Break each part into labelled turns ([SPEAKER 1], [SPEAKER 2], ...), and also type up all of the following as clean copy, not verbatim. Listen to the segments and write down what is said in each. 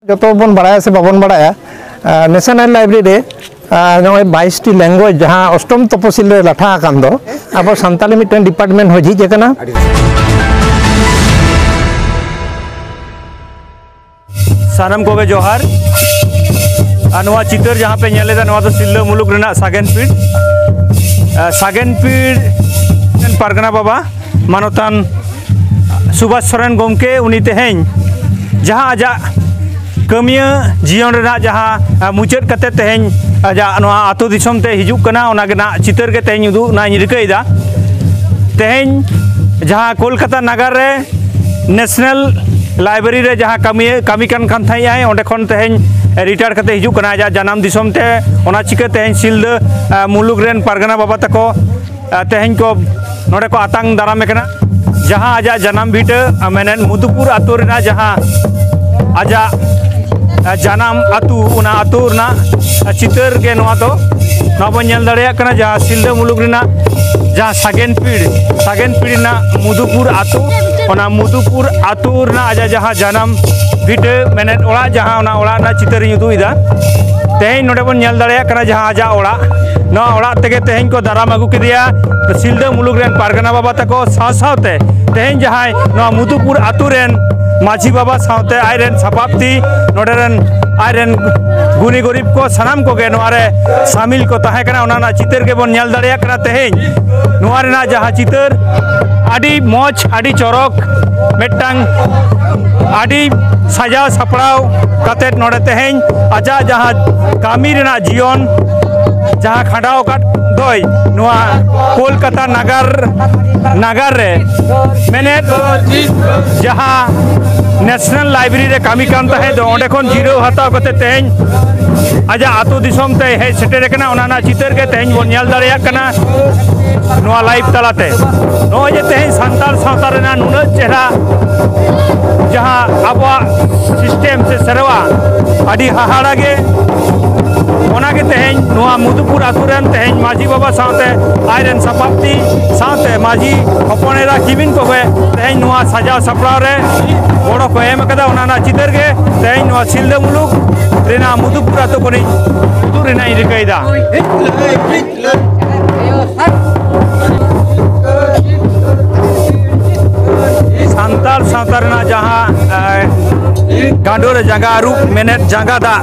[SPEAKER 1] जो बन बड़ा से बाबन बड़ा नेशनल लाइब्रेरी नॉय 22 लैंग्वेज जहाँ अष्टम तपसिल लाठा अब सानताली मिट्टन डिपार्टमेंट हो झीज कना
[SPEAKER 2] सानम को जोहार नवा चितर जहाँ पे नेलेदा नवा तो सिल्ला मुलुक रेना सागेनपीड़ पारगना बाबा मानोतान सुभाष सोरेन गोमके उनी तेहें जहाँ आजा कमिया जीवन रेना जहाँ मुचाद कते तेहें आजा नवा आतो दिसम ते हिजुक कना ओना गेना चितर के तेहें उदु ना रिकाइदा तेहें जहाँ कोलकाता नगर रे नेशनल लाइब्रेरी रे जहाँ कमी कान थाई ओंडे खन तेहें रिटायर कते हिजुक कना आजा जनाम दिसम ते ओना चिका तेहें सिल्दा मुलुक रेन पारगना बाबा तको तेहें को नोडे को आतांग दाराम कना जहाँ आजा जनाम भीटा मेनेन मुदुपुर आतु रेना जहाँ आजा जनाम आतु उना आतु रेना चितर के नवा तो नवा नेल दाड़ेया कना जहाँ सिल्दा मुलुक रेना जहाँ सागेनपीड़ ना मुदुपुर आतु ओना मुदुपुर आतु रेना आजा जहाँ जनाम भीटा मेनेन ओड़ा जहाँ ओना ओड़ा ना चितर उदुइदा तेहें नोडे बन नेल दाड़ेया कना जहाँ आजा ओड़ा नवा ओड़ा तेगे तेहें को दाराम आगु केदिया सिल्दा मुलुक रेन पारगना बाबा तको सावते तेहें जहाँ नवा मुदुपुर आतु रेन माझी बाबा सावते आयरेन सपाप्ति नोडेरेन आयरेन गुनी गरीब को सनाम को गे नोआरे शामिल को ताहे कना ओना चितर के बन नेल दाड़ेया कना तेहें नोआरे ना जहाँ चितर आडी मौज आडी चौरक मेटांग आडी सजाव सापड़ाव कते नोडे तेहें आजा जहाँ कामी रेना जीवन जहाँ खाड़ाव दोय नोआ कोलकाता नगर रे मेने जहाँ नेशनल लाइब्रेरी रे कामी कान ताहे दो ओंडे खन जीरो हताव कते तेहें आजा आतु दिसम ते हे सेटेर कना ओना ना चितर के तेहें बन नेल दाड़ेया कना नोआ लाइव तलाते नो जे तेहें सानताल सावता रेना नुना चेहरा जहाँ आबवा सिस्टेम से सेरवा आडी हाहाड़ा गे ओना के तेहें नोआ मुदुपुर आतुरेन तेहें माझी बाबा सावते आयरेन सपाप्ति सावते माझी हपनेरा किबिन को गे तेहें नोआ सजाव सपड़ाव रे बड़ो को एम कदा ओना ना चितर गे तेहें नोआ सिल्दा मुलुक रेना मुदुपुर आतु कोनी उदु रेना रिकाइदा सानताल सावता रेना जहाँ गांडोर जंगा रूप मेनेट जंगा दा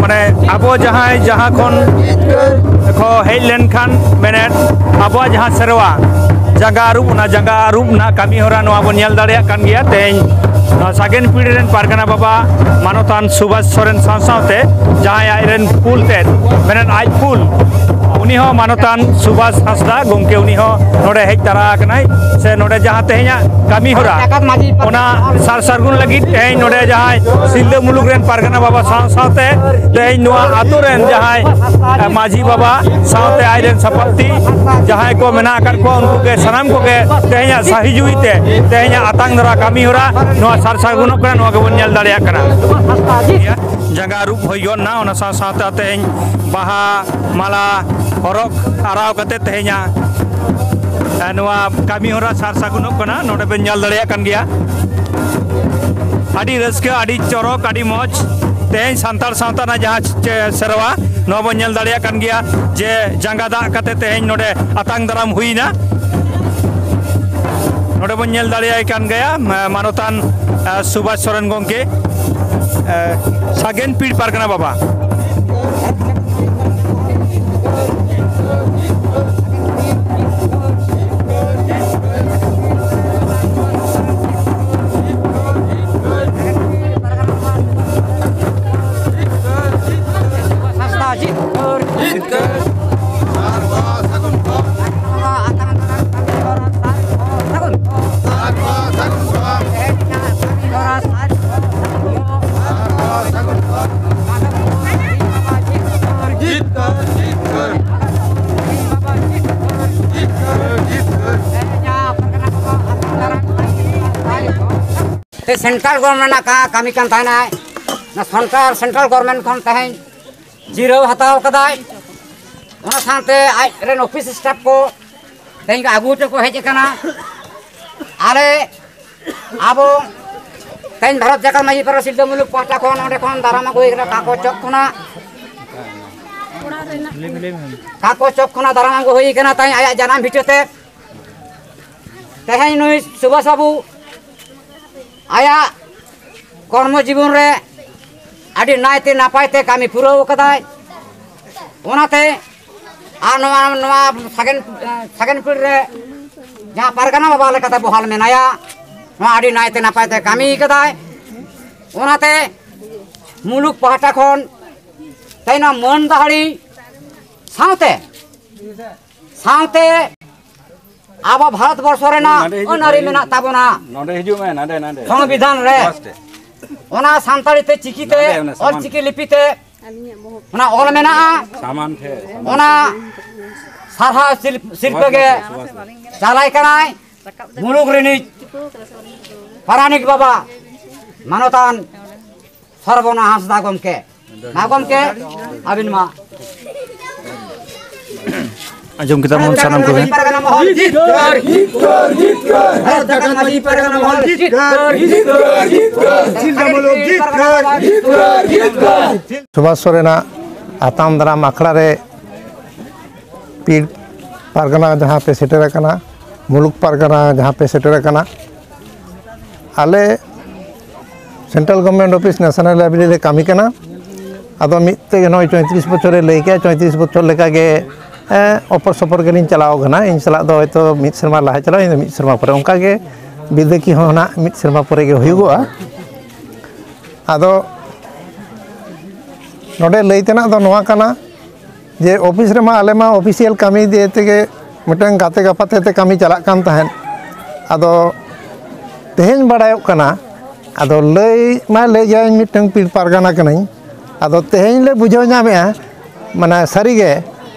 [SPEAKER 2] माने आबो जहाँ खन को हेज लेन खान मेनेट आबो जहाँ सेरवा जंगा रूप ना कामी होरा नोआ बन नेल दाड़ेया कान गया तेहें सागेनपीड़ रेन पारगना बाबा मानोतान सुभाष सोरेन सावते जहाँ आयरेन पुल ते मेनेट आज पुल उनी हो मानोतान सुभाष हांसदा गोमके उनी हो नोडे हेज तारा कनाय से नोडे जहाँ तेहें कामी होरा ओना सार सारगुन लगी तेहें नोडे जहाँ सिल्दा मुलुक रेन पारगना बाबा सावते तेहें नोआ आतु रेन जहाँ माझी बाबा सावते आयरेन सपाप्ति जहाँ को मेना आकार को उनको के सनाम को के तेहें साहिजुईते तेहें आतांग दरा कामी होरा नोआ सार सारगुन कना नोआ के बन नेल दाड़ेया कना जंगा रूप होइयो ना ओना सावते तेहें बाहा माला हरक आराव कते तेहें नोआ कामी होरा सार सागुनोग कना नोडे बन नेल दाड़ेया कान गया आडी रस्का आडी चौरक आडी मौज तेहें सानताल सावता ना जहाँ सेरवा नोआ बन नेल दाड़ेया कान गया जे जंगा दा कते तेहें नोडे आतांग दाराम हुईना नोडे बन नेल दाड़ेया कान गया मानोतान सुभाष सोरेन गोमके सागेनपीड़ पारगना बाबा
[SPEAKER 3] सेंट्रल गवर्नमेंट का कामी कान ताना ना सेंट्रल गवर्नमेंट खन तेहें जीरो हताव कदाय ओना साथे आयरेन ऑफिस स्टाफ को तेहें आगु को हेज कना आले आबो तेन भारत जाकर माजी पर सिल्दा मुलुक पाटा खन ओंडे खन दाराम अगुई कना काको चौक खना दाराम अगु हुई कना ताई आया जनाम भिटते तेहेन नुई सुभाष बाबू आया कर्म जीवन रे आदि नायते नापायते कामी पुराव कदाय ओनाते आ नवा सगेन पीढ़ रे जहाँ पारगाना बाबा लेकाते बहाल मेनाया नवा आदि नायते नापायते कामी कदाय ओनाते मुलुक पाहटा खन तैना मन दाहड़ी सावते सावते आबो भारत वर्ष रेना अनारी मेना ताबोना
[SPEAKER 2] नोडे हिजु में नाडे
[SPEAKER 3] संविधान रे ओना सानताड़ी ते चिकीते और चिकी लिपिते ओना ऑल मेना
[SPEAKER 2] सामान थे
[SPEAKER 3] ओना सारहा शिल्प के चालाय कनाय मुलुक रेनी पारानिक बाबा मानवतान सर्वना हासदा गमके अबिन मा
[SPEAKER 2] आजम kita mohon salam ko
[SPEAKER 1] Subhash सोरेना आताम दाराम आखड़ा रे पीर पारगना जहाँ पे सेटर कना मुलुक पारगना जहाँ पे सेटर कना आले central government office national library कामी कना आदो मिते नय 34 बछर लैके 34 बछर लेका गे अपर सपर के चलाव गना इन सला दो हयतो मिद सेरमा लाहा चलाव इन मिद सेरमा परे ओंका गे विदेकी होना मिद सेरमा परे गे हुयुगोआ आदो नोडे लैतेना दो नोआ कना जे ऑफिस रेमा आले मा ऑफिशियल कामी दे तेगे मिटन गाते गपाते ते कामी चला कान ताहेन आदो तेहेन बाडायो कना आदो लई मा ले जाय मिटन पीर पारगाना कनाई आदो तेहेन ले बुझाव नामेआ माने सारीगे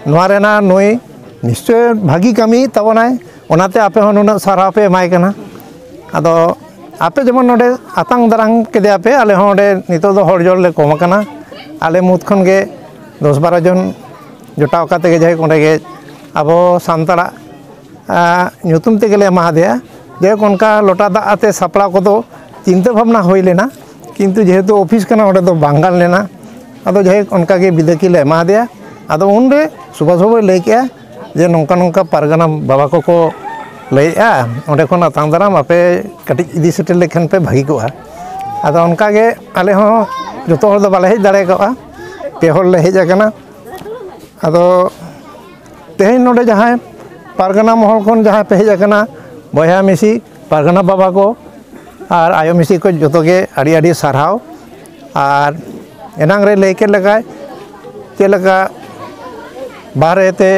[SPEAKER 1] नोआ रेना नुई निश्चय भागी कामी ताबोनाय ओनाते आपे होन नुना सारा पे एमाय कना आदो आपे जेमन नोडे आतांग दारांग केदे आपे आले हों ओडे नितो दो हर जोर ले कम कना आले मुद खन गे 10-12 जन जोटाव काते गे जाय कोंडे गे आबो सानताड़ा ᱧᱩᱛᱩᱢ तेगे ले एमा देया जे कोनका लोटा दा आते सापड़ा को दो चिंता भावना होई लेना किंतु जेहेतु ऑफिस कना ओडे दो बांगाल लेना आदो जे कोनका गे विदेकी ले एमा देया आदो उनरे सुभाष बाबू लई के जे नोंका नोंका पारगाना बाबा को लईआ ओंडे खन आतांग दाराम आपे कटि इदी सेटेल लेखन पे भागी कोआ आदो उनका गे आले हो जतो हर दो बाले हेज दाड़े कोआ पे हर ले हेज आकना आदो तेहेन नोडे जहां पारगाना महल खन जहां पे हेज आकना बया मिसी पारगाना बाबा को और आयो मिसी को जतो गे आड़ी आड़ी सारहाव और एनांग रे लेके लगाय ते लगा बाहरे ते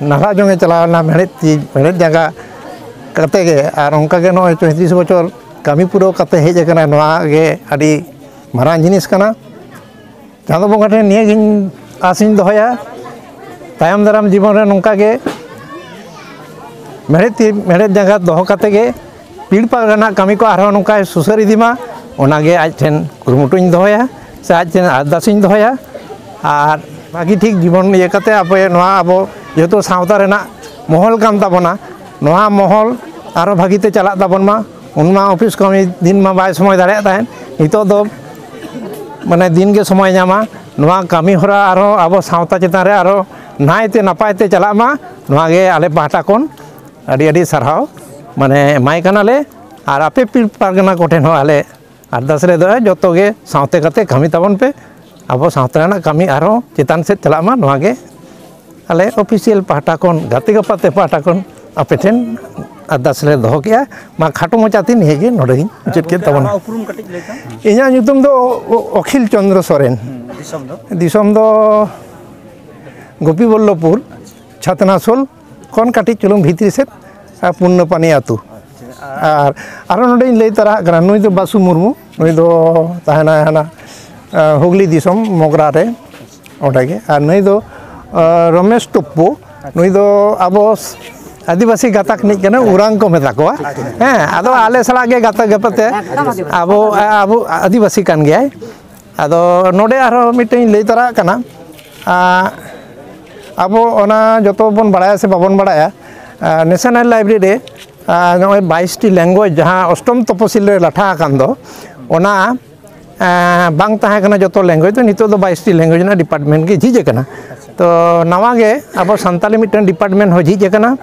[SPEAKER 1] नाला जोंगे चलावना मेहनत जगह करते गे और उनका गे नय 34 बछर कामी पुरो कते हेज आकना नोआ गे आड़ी मारांग जिनिस कना चांदो बंगा ठेन निये गिन आसिन दोहया तायम दाराम जीवन रे नोंका गे मेहनत जगह दोह कते गे पीड़ पारगाना कामी को आरो नोंका सुसर इदीमा ओना गे आज ठेन कुरुमुटुኝ दोहया से आज ठेन आरदासिñ दोहया और भागी ठीक जीवन ये कते आपे नोआ आबो जेहेतु सावता रेना महल कान ताबोना नोआ महल आरो भागीते चला ताबोन मा उनमा ऑफिस कामी दिन मा बाय समय दाड़े ताहेन नितो दो माने दिन के समय नामा नोआ कामी हरा आरो आबो सावता चेतान रे आरो नायते नापायते चला मा नोआ गे आले पाहटा कोन आडी आडी सारहाव माने माय कनाले और आपे पीर पारगाना कोठेन हो आले अरदास रे दो जतो गे सावते कते कामी ताबोन पे आबो सावता रेना कामी आरो चेतान से चला मा नोआ गे आले ऑफिशियल पाहटा कोन गाते गपाते पाहटा कोन आपे ठेन अरदास रे दोह केया मा खाटो मोचाती निहेगे नोडे उचित के ताबोन
[SPEAKER 2] उपरुम कटिज लेता
[SPEAKER 1] इना ᱧᱩᱛᱩᱢ दो अखिल चंद्र सोरेन दिसम दो गोपीबल्लभपुर छातनासोल खन काटी चुलुंग भितरी से पुण्य पानी आतु और आरो नोडे लई तरा कना नुई दो बासु मुर्मू नुई दो ताहेना हना हुगली दिसम मोगरा रे ओटागे और नुई दो रमेश टुप्पू नुई दो आबो आदिवासी गाताक निक कना उरांग को मेता को हैं आदो आले सला गे गाता गपते आबो आबो आदिवासी कान गया आदो नोडे आरो मिटेन लई तरा कना आबो ओना जतो बन बाड़ाया से बाबन बाड़ाया नेशनल लाइब्रेरी रे नय 22 टी लैंग्वेज जहां अष्टम तपसिल रे लाठा कान दो ᱚᱱᱟ bang tahan kena joto language tu nito do 22 language na department ge jije kana to nawa ge abo santali mitten department ho jije kana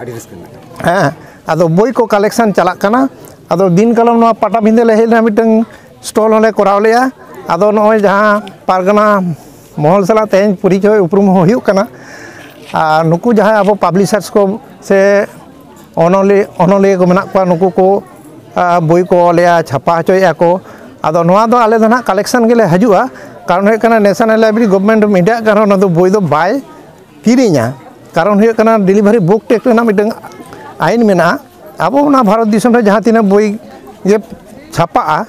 [SPEAKER 1] ado boi ko collection chalak kana ado din kalam no pata binde le hel na mitten stall hole koraw leya ado noy jaha pargana mohol sala tehin purichoy uprum ho hiuk kana nuku jaha abo publishers ko se onoli ko menak kwa nuku ko boi ko leya chapa choy ako ado noa do ale do na collection gele hajua karon he kana national library government media karon do boi do bai kirinya karon he kana delivery book tek na midang ain mena abo na bharat dishon re jaha tina boi je chapa a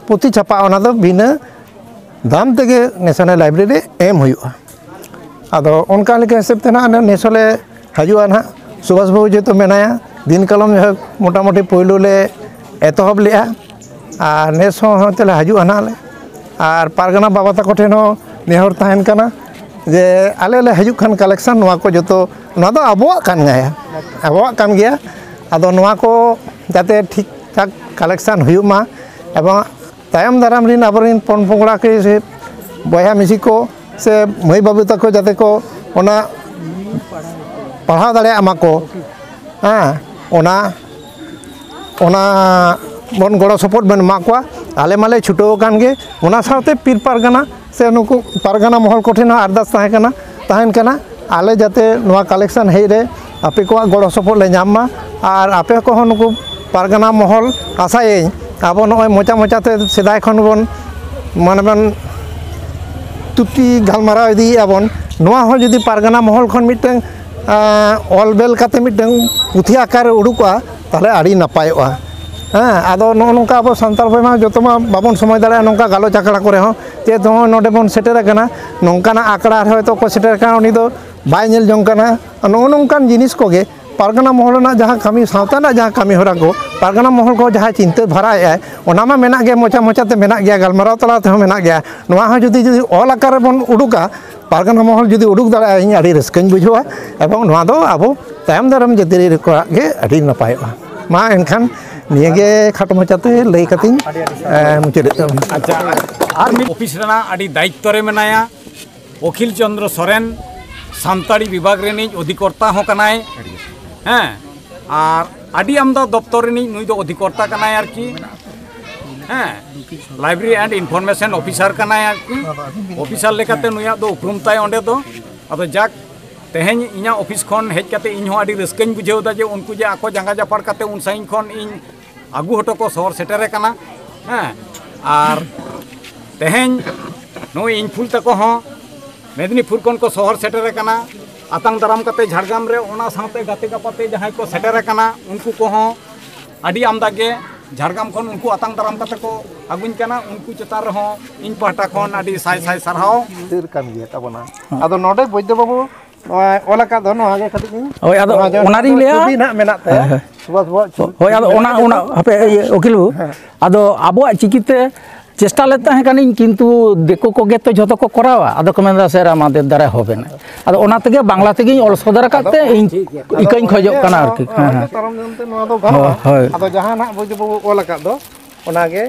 [SPEAKER 1] puti chapa ona do bina dam tege national library em huyua ado onka leke hisab te na national hajua na subhas babu je to menaya din kalam motamoti poilo le etohob lea আর নেস হো তেলে হাজু আনালে আর পারগানা বাবা তাকো ঠেন হো নেহর তাহেন কানা যে আলে লে হাজু খান collection নোয়া কো যতো নোয়া দো আবোয়া কান গায়া আবোয়া কান গিয়া আদো নোয়া কো যাতে ঠিক ঠাক কালেকশন হুয়ু মা এবং তায়ম দারাম রিন আবরিন পন পংড়া কে সে বয়া মিসি কো সে মই বাবু তাকো যাতে কো ওনা পড়াও দাড়ে আমাকো ওনা bon goro support ben makwa ale male chuto kan ge ona saute pir pargana se nuku pargana mohol kothena ardas tahen kana ale jate noa collection hei re ape ko goro support le nyamma ar ape ko nuku pargana mohol asai abo noy mocha te sedai khon bon manaban tuti galmara idi abon noa ho jodi pargana mohol khon miteng olbel kate miteng puthi akar udukwa tale ari napayoa ado nongka abo santal boi ma joto ma babon somoy dare nongka galo chakra kore ho te to node bon seter kana nongka na akra hoy to ko seter kana oni do bai nyel jong kana nongkan jinis ko ge pargana mohol na jaha kami sauta na jaha kami hora ko pargana mohol ko jaha cinta bharai ai ona ma menak ge mocha te menak gya galmarao tala te menak gya noa ha jodi ol akar bon uduka pargana mohol jodi uduk dare ai adi raskañ bujhoa ebong noa do abo tayam daram jatiri ko ge adi napayoa ma enkan निये खाटो मचाते लई कतिन मुचेद
[SPEAKER 2] अच्छा are office Raina आडी दायित्व रे मेनाया अखिल चंद्र सोरेन सानताड़ी विभाग रेनी अधिकर्ता हो कनाय are आडी आमदा दप्तर रेनी नुई दो अधिकर्ता कनाय आरकी लाइब्रेरी एंड इनफॉरमेशन ऑफिसर कनाय आरकी ऑफिसर लेकाते नुया दो उपरुम ताय ओंडे दो अदो जाक तेहें इना ऑफिस खन हेज काते इन हो आडी रस्काñ बुझेव दा जे उनको जे आको जांगा जापार काते उन साइन खन इन आगू हटो को शहर सेटेरे कना आर तेहें नो इन फुल तको हो मेदिनीपुर कन को शहर सेटेरे कना आतंग दाराम काते झाड़ग्राम रे ओना साथे गाते गापाते जहां को सेटेरे कना उनको को हो आडी आमदा गे झाड़ग्राम खन उनको आतंग दाराम काते को आगुन कना उनको चतार रे हो इन पाटा खन आडी साय साय सरहाव
[SPEAKER 1] तिर कान गे ताबना आदो नोडे बैद्य बाबू ओला का दोनो आगे खाती
[SPEAKER 4] ओय आदो ओनारी लेया
[SPEAKER 1] भी ना मेना ते
[SPEAKER 4] होय आदो ओना हपे ओकिल आदो आबो चिकिते चेष्टा लेता है कानी किंतु देखो को गे तो जतो को करावा आदो कमेंदा सेरा मादे दारे होबे ना आदो ओना तगे बांग्ला तगे ऑल सदर काते इकइन खजो कना आरकी
[SPEAKER 1] तरम जनते नो आदो गानो आदो जहां ना बुझबो ओला का दो ओना गे